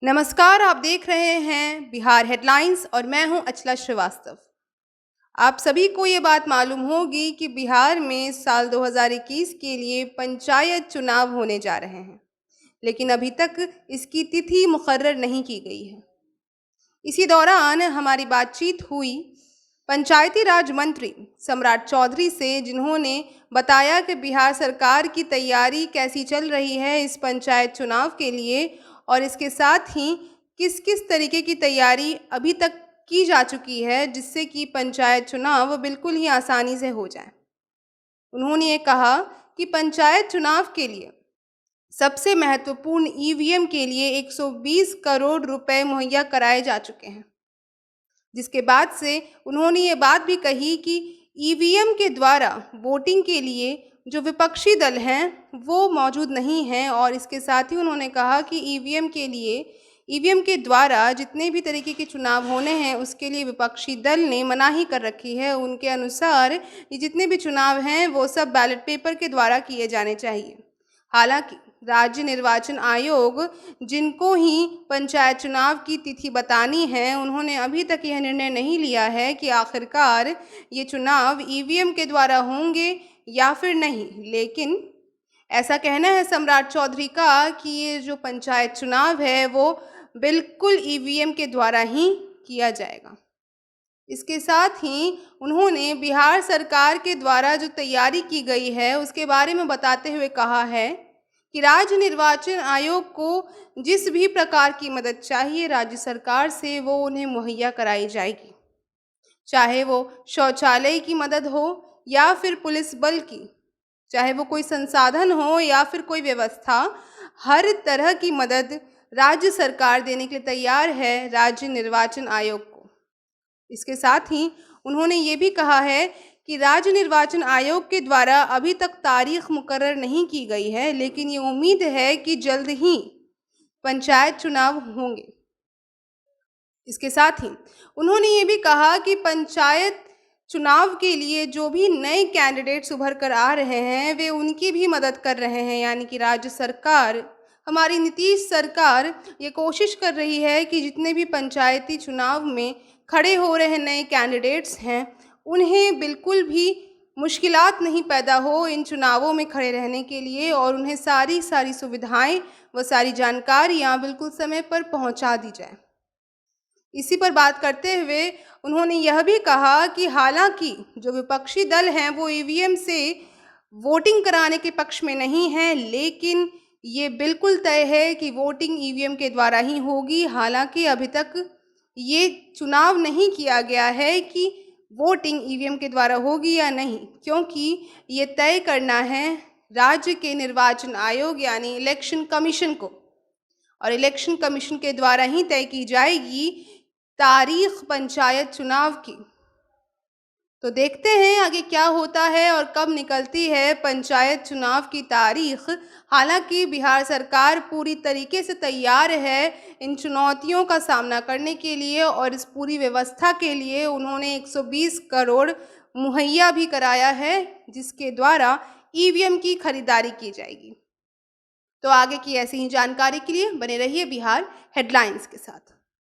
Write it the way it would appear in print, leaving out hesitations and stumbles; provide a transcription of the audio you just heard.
नमस्कार, आप देख रहे हैं बिहार हेडलाइंस और मैं हूं अचला श्रीवास्तव। आप सभी को ये बात मालूम होगी कि बिहार में साल 2021 के लिए पंचायत चुनाव होने जा रहे हैं, लेकिन अभी तक इसकी तिथि मुकर्रर नहीं की गई है। इसी दौरान हमारी बातचीत हुई पंचायती राज मंत्री सम्राट चौधरी से, जिन्होंने बताया कि बिहार सरकार की तैयारी कैसी चल रही है इस पंचायत चुनाव के लिए और इसके साथ ही किस किस तरीके की तैयारी अभी तक की जा चुकी है, जिससे कि पंचायत चुनाव बिल्कुल ही आसानी से हो जाए। उन्होंने ये कहा कि पंचायत चुनाव के लिए सबसे महत्वपूर्ण ईवीएम के लिए 120 करोड़ रुपए मुहैया कराए जा चुके हैं, जिसके बाद से उन्होंने ये बात भी कही कि ईवीएम के द्वारा वोटिंग के लिए जो विपक्षी दल हैं वो मौजूद नहीं हैं। और इसके साथ ही उन्होंने कहा कि ईवीएम के द्वारा जितने भी तरीके के चुनाव होने हैं उसके लिए विपक्षी दल ने मनाही कर रखी है। उनके अनुसार ये जितने भी चुनाव हैं वो सब बैलेट पेपर के द्वारा किए जाने चाहिए। हालांकि राज्य निर्वाचन आयोग, जिनको ही पंचायत चुनाव की तिथि बतानी है, उन्होंने अभी तक यह निर्णय नहीं लिया है कि आखिरकार ये चुनाव ईवीएम के द्वारा होंगे या फिर नहीं। लेकिन ऐसा कहना है सम्राट चौधरी का कि ये जो पंचायत चुनाव है वो बिल्कुल ईवीएम के द्वारा ही किया जाएगा। इसके साथ ही उन्होंने बिहार सरकार के द्वारा जो तैयारी की गई है उसके बारे में बताते हुए कहा है कि राज्य निर्वाचन आयोग को जिस भी प्रकार की मदद चाहिए राज्य सरकार से वो उन्हें मुहैया कराई जाएगी, चाहे वो शौचालय की मदद हो या फिर पुलिस बल की, चाहे वो कोई संसाधन हो या फिर कोई व्यवस्था। हर तरह की मदद राज्य सरकार देने के लिए तैयार है राज्य निर्वाचन आयोग को। इसके साथ ही उन्होंने ये भी कहा है कि राज्य निर्वाचन आयोग के द्वारा अभी तक तारीख मुकर्रर नहीं की गई है, लेकिन ये उम्मीद है कि जल्द ही पंचायत चुनाव होंगे। इसके साथ ही उन्होंने ये भी कहा कि पंचायत चुनाव के लिए जो भी नए कैंडिडेट्स उभर कर आ रहे हैं वे उनकी भी मदद कर रहे हैं, यानी कि राज्य सरकार, हमारी नीतीश सरकार ये कोशिश कर रही है कि जितने भी पंचायती चुनाव में खड़े हो रहे नए कैंडिडेट्स हैं उन्हें बिल्कुल भी मुश्किलात नहीं पैदा हो इन चुनावों में खड़े रहने के लिए, और उन्हें सारी सुविधाएं व सारी जानकारियां बिल्कुल समय पर पहुंचा दी जाए। इसी पर बात करते हुए उन्होंने यह भी कहा कि हालांकि जो विपक्षी दल हैं वो ईवीएम से वोटिंग कराने के पक्ष में नहीं है, लेकिन ये बिल्कुल तय है कि वोटिंग ईवीएम के द्वारा ही होगी। हालांकि अभी तक ये चुनाव नहीं किया गया है कि वोटिंग ईवीएम के द्वारा होगी या नहीं, क्योंकि ये तय करना है राज्य के निर्वाचन आयोग यानी इलेक्शन कमीशन को, और इलेक्शन कमीशन के द्वारा ही तय की जाएगी तारीख पंचायत चुनाव की। तो देखते हैं आगे क्या होता है और कब निकलती है पंचायत चुनाव की तारीख। हालांकि बिहार सरकार पूरी तरीके से तैयार है इन चुनौतियों का सामना करने के लिए, और इस पूरी व्यवस्था के लिए उन्होंने 120 करोड़ मुहैया भी कराया है, जिसके द्वारा ईवीएम की खरीदारी की जाएगी। तो आगे की ऐसी ही जानकारी के लिए बने रहिए बिहार हेडलाइंस के साथ।